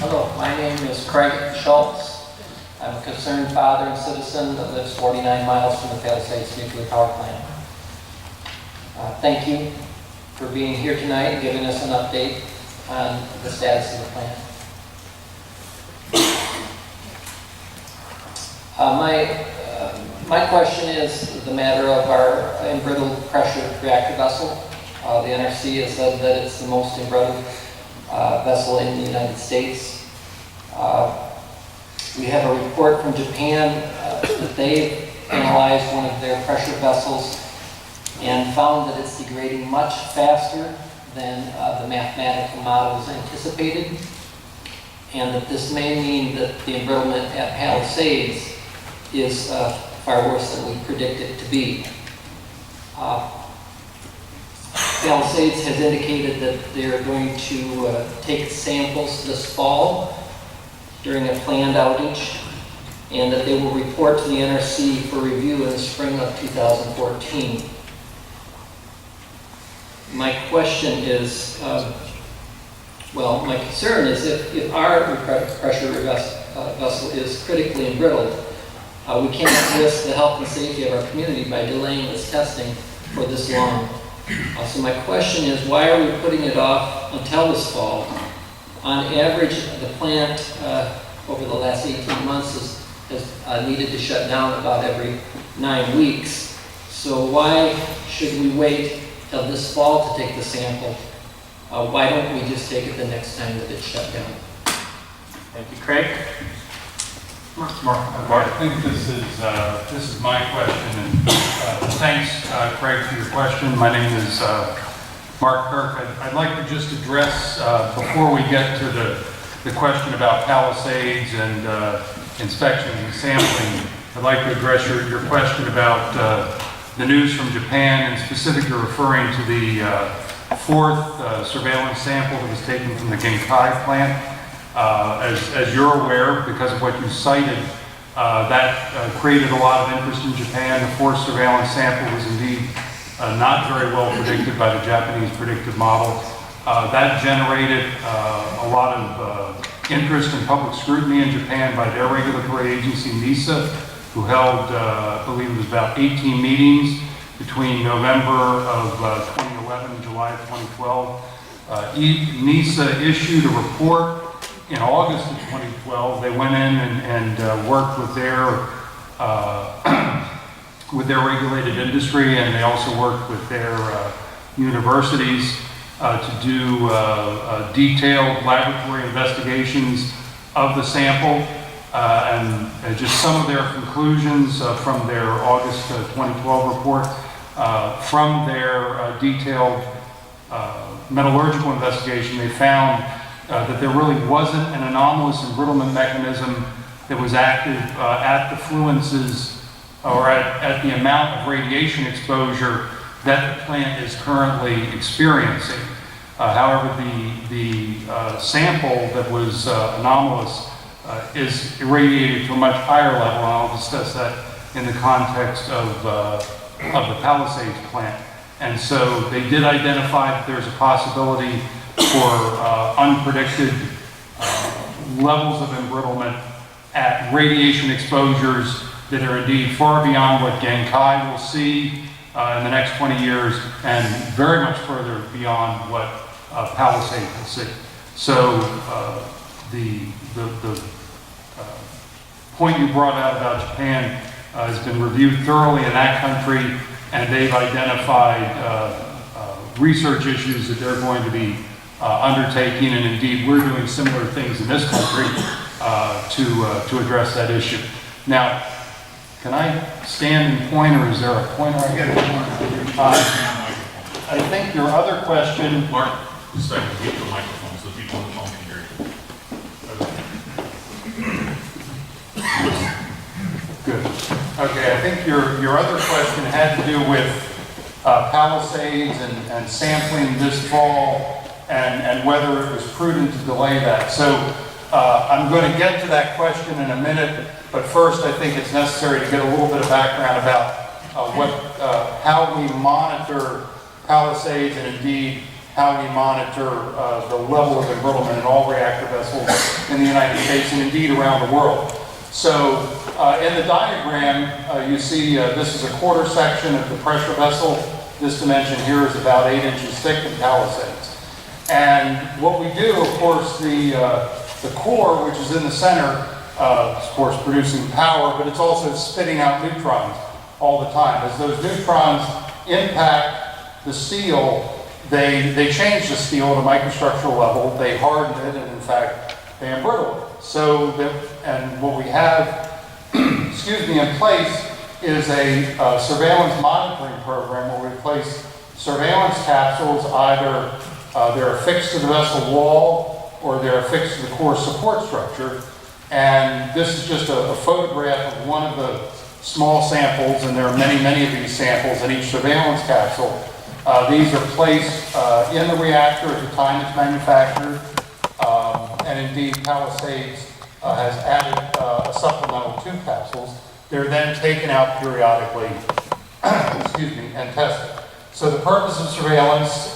Hello, my name is Craig Schultz. I'm a concerned father and citizen that lives 49 miles from the Palisades nuclear power plant. Thank you for being here tonight and giving us an update on the status of the plant. My question is the matter of our embrittled pressure reactor vessel. The NRC has said that it's the most embrittled vessel in the United States. We have a report from Japan that they've analyzed one of their pressure vessels and found that it's degrading much faster than the mathematical models anticipated, and that this may mean that the embrittlement at Palisades is far worse than we predicted it to be. Palisades has indicated that they're going to take samples this fall during a planned outage, and that they will report to the NRC for review in the spring of 2014. My question is, my concern is if our pressure vessel is critically embrittled, we can't risk the health and safety of our community by delaying this testing for this long. So my question is, why are we putting it off until this fall? On average, the plant over the last 18 months has needed to shut down about every 9 weeks. So why should we wait till this fall to take the sample? Why don't we just take it the next time that it's shut down? Thank you, Craig. Mark, I think this is my question, and thanks, Craig, for your question. My name is Mark Kirk. I'd like to just address, before we get to the question about Palisades and inspections and sampling, I'd like to address your question about the news from Japan, and specifically referring to the fourth surveillance sample that was taken from the Genkai plant. As you're aware, because of what you cited, that created a lot of interest in Japan. The fourth surveillance sample was indeed not very well predicted by the Japanese predictive model. That generated a lot of interest and public scrutiny in Japan by their regulatory agency, NISA, who held, I believe it was about 18 meetings between November of 2011 and July of 2012. NISA issued a report in August of 2012. They went in and worked with their regulated industry, and they also worked with their universities to do detailed laboratory investigations of the sample, and just some of their conclusions from their August 2012 report. From their detailed metallurgical investigation, they found that there really wasn't an anomalous embrittlement mechanism that was active at the fluences or at the amount of radiation exposure that the plant is currently experiencing. However, the sample that was anomalous is irradiated to a much higher level, and I'll discuss that in the context of the Palisades plant. And so they did identify that there's a possibility for unpredicted levels of embrittlement at radiation exposures that are indeed far beyond what Genkai will see in the next 20 years, and very much further beyond what Palisades will see. So the point you brought out about Japan has been reviewed thoroughly in that country, and they've identified research issues that they're going to be undertaking, and indeed we're doing similar things in this country to address that issue. Now, can I stand and point, or is there a pointer? I think your other question, Mark, just a second, get the microphone so people on the phone can hear you. good. Okay, I think your other question had to do with Palisades and sampling this fall, and whether it was prudent to delay that. So I'm going to get to that question in a minute, but first I think it's necessary to get a little bit of background about how we monitor Palisades, and indeed how we monitor the level of embrittlement in all reactor vessels in the United States and indeed around the world. So in the diagram, you see this is a quarter section of the pressure vessel. This dimension here is about 8 inches thick in Palisades. And what we do, of course, the core, which is in the center, of course, producing power, but it's also spitting out neutrons all the time. As those neutrons impact the steel, they change the steel at a microstructural level, they harden it, and in fact, they embrittle it. So, and what we have, excuse me, in place is a surveillance monitoring program where we place surveillance capsules, either they're affixed to the vessel wall or they're affixed to the core support structure. And this is just a photograph of one of the small samples, and there are many, many of these samples in each surveillance capsule. These are placed in the reactor at the time it's manufactured, and indeed Palisades has added a supplemental 2 capsules. They're then taken out periodically, excuse me, and tested. So the purpose of surveillance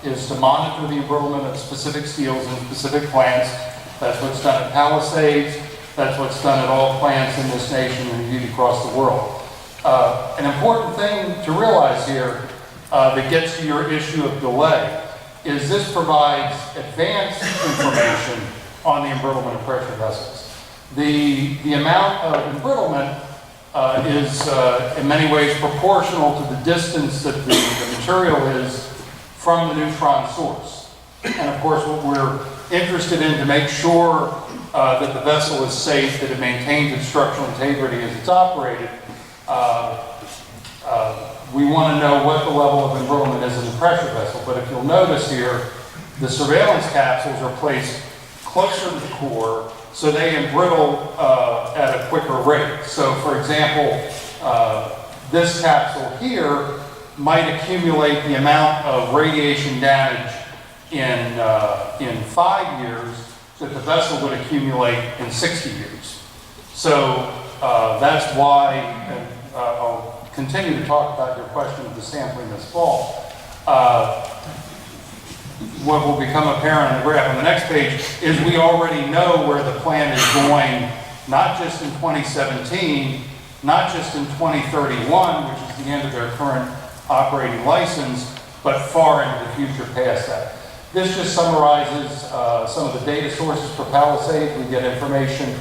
is to monitor the embrittlement of specific steels in specific plants. That's what's done at Palisades. That's what's done at all plants in this nation and indeed across the world. An important thing to realize here that gets to your issue of delay is this provides advanced information on the embrittlement of pressure vessels. The amount of embrittlement is in many ways proportional to the distance that the material is from the neutron source. And of course, what we're interested in to make sure that the vessel is safe, that it maintains its structural integrity as it's operated, we want to know what the level of embrittlement is in the pressure vessel. But if you'll notice here, the surveillance capsules are placed closer to the core, so they embrittle at a quicker rate. So for example, this capsule here might accumulate the amount of radiation damage in 5 years that the vessel would accumulate in 60 years. So that's why, and I'll continue to talk about your question of the sampling this fall. What will become apparent in the graph on the next page is we already know where the plan is going, not just in 2017, not just in 2031, which is the end of their current operating license, but far into the future past that. This just summarizes some of the data sources for Palisades. We get information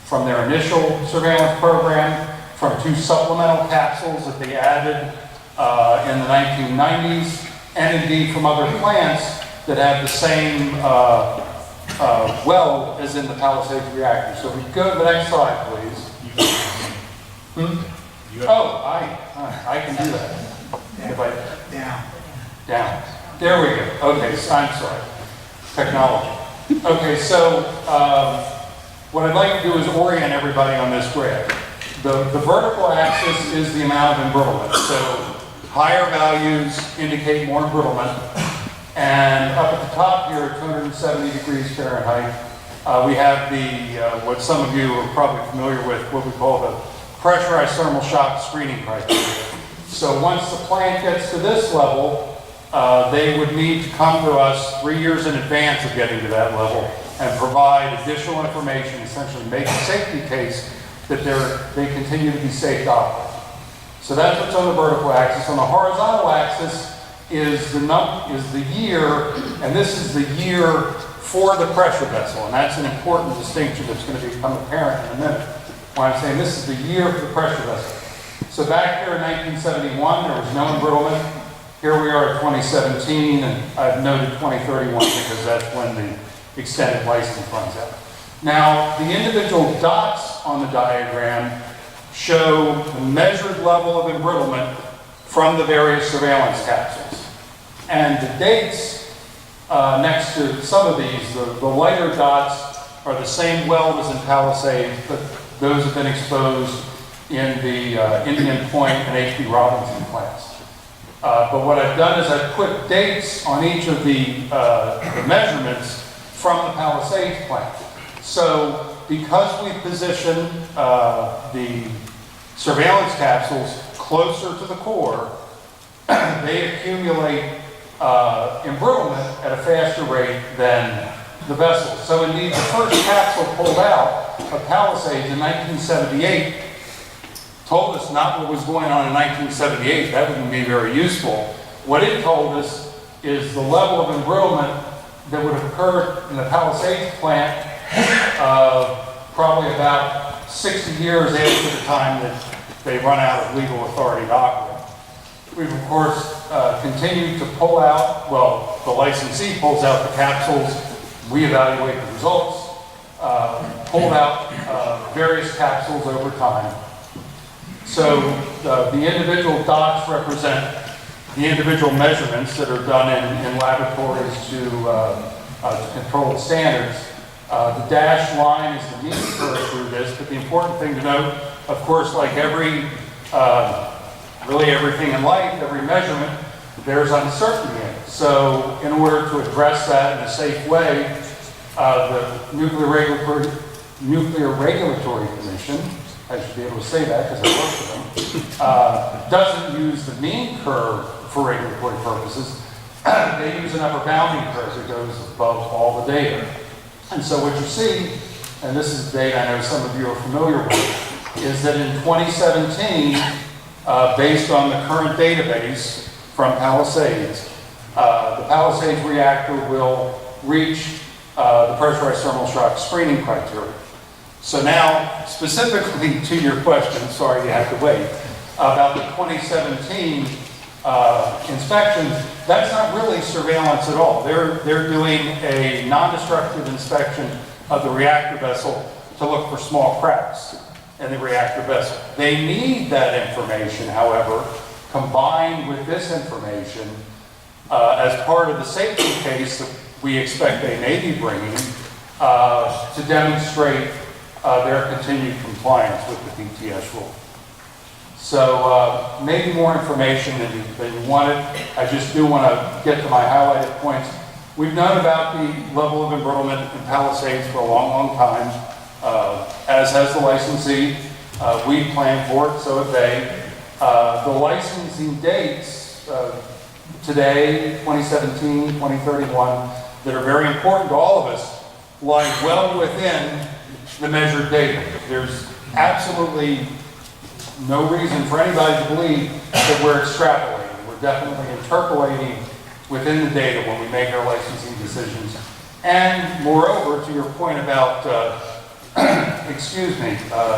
from their initial surveillance program, from 2 supplemental capsules that they added in the 1990s, and indeed from other plants that have the same well as in the Palisades reactor. So we go to the next slide, please. Oh, I can do that. If I, down. There we go. Okay, so I'm sorry. Technology. Okay, so what I'd like to do is orient everybody on this graph. The vertical axis is the amount of embrittlement. So higher values indicate more embrittlement. And up at the top here at 270 degrees Fahrenheit, we have the, what some of you are probably familiar with, what we call the pressurized thermal shock screening criteria. So once the plant gets to this level, they would need to come to us 3 years in advance of getting to that level and provide additional information, essentially make a safety case that they continue to be safe to operate. So that's what's on the vertical axis. On the horizontal axis is the year, and this is the year for the pressure vessel, and that's an important distinction that's going to become apparent in a minute. When I'm saying this is the year for the pressure vessel. So back here in 1971, there was no embrittlement. Here we are at 2017, and I've noted 2031 because that's when the extended license runs out. Now, the individual dots on the diagram show the measured level of embrittlement from the various surveillance capsules. And the dates next to some of these, the lighter dots are the same weld as in Palisades, but those have been exposed in the Indian Point and H.B. Robinson plants. But what I've done is I've put dates on each of the measurements from the Palisades plant. So because we position the surveillance capsules closer to the core, they accumulate embrittlement at a faster rate than the vessel. So indeed, the first capsule pulled out of Palisades in 1978 told us not what was going on in 1978. That wouldn't be very useful. What it told us is the level of embrittlement that would have occurred in the Palisades plant probably about 60 years after the time that they run out of legal authority to operate. We've, of course, continued to pull out, well, the licensee pulls out the capsules, we evaluate the results, pulled out various capsules over time. So the individual dots represent the individual measurements that are done in laboratories to control the standards. The dashed line is the mean curve through this, but the important thing to note, of course, like really everything in life, every measurement, there's uncertainty in it. So in order to address that in a safe way, the Nuclear Regulatory Commission, I should be able to say that because I work for them, doesn't use the mean curve for regulatory purposes. They use an upper bounding curve that goes above all the data. And so what you see, and this is data I know some of you are familiar with, is that in 2017, based on the current database from Palisades, the Palisades reactor will reach the pressurized thermal shock screening criteria. So now, specifically to your question, sorry you had to wait, about the 2017 inspection, that's not really surveillance at all. They're doing a non-destructive inspection of the reactor vessel to look for small cracks in the reactor vessel. They need that information, however, combined with this information as part of the safety case that we expect they may be bringing to demonstrate their continued compliance with the BTS rule. So maybe more information than you wanted. I just do want to get to my highlighted points. We've known about the level of embrittlement in Palisades for a long, long time, as has the licensee. We planned for it, so have they. The licensing dates today, 2017, 2031, that are very important to all of us, lie well within the measured data. There's absolutely no reason for anybody to believe that we're extrapolating. We're definitely interpolating within the data when we make our licensing decisions. And moreover, to your point about,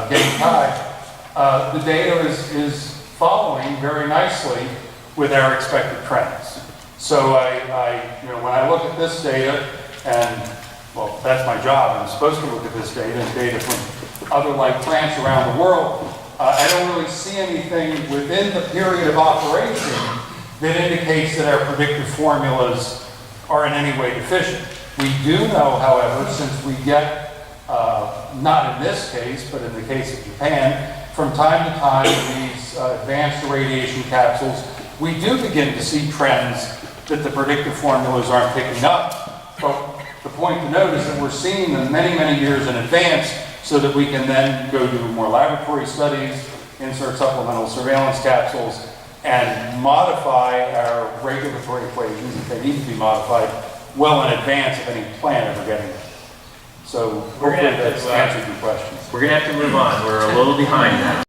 getting high, the data is following very nicely with our expected trends. So when I look at this data, and well, that's my job, I'm supposed to look at this data and data from other like plants around the world, I don't really see anything within the period of operation that indicates that our predictive formulas are in any way deficient. We do know, however, since we get, not in this case, but in the case of Japan, from time to time in these advanced irradiation capsules, we do begin to see trends that the predictive formulas aren't picking up. But the point to note is that we're seeing them many, many years in advance so that we can then go do more laboratory studies, insert supplemental surveillance capsules, and modify our regulatory equations if they need to be modified well in advance of any plan ever getting there. So hopefully that's answered your questions. We're going to have to move on. We're a little behind now.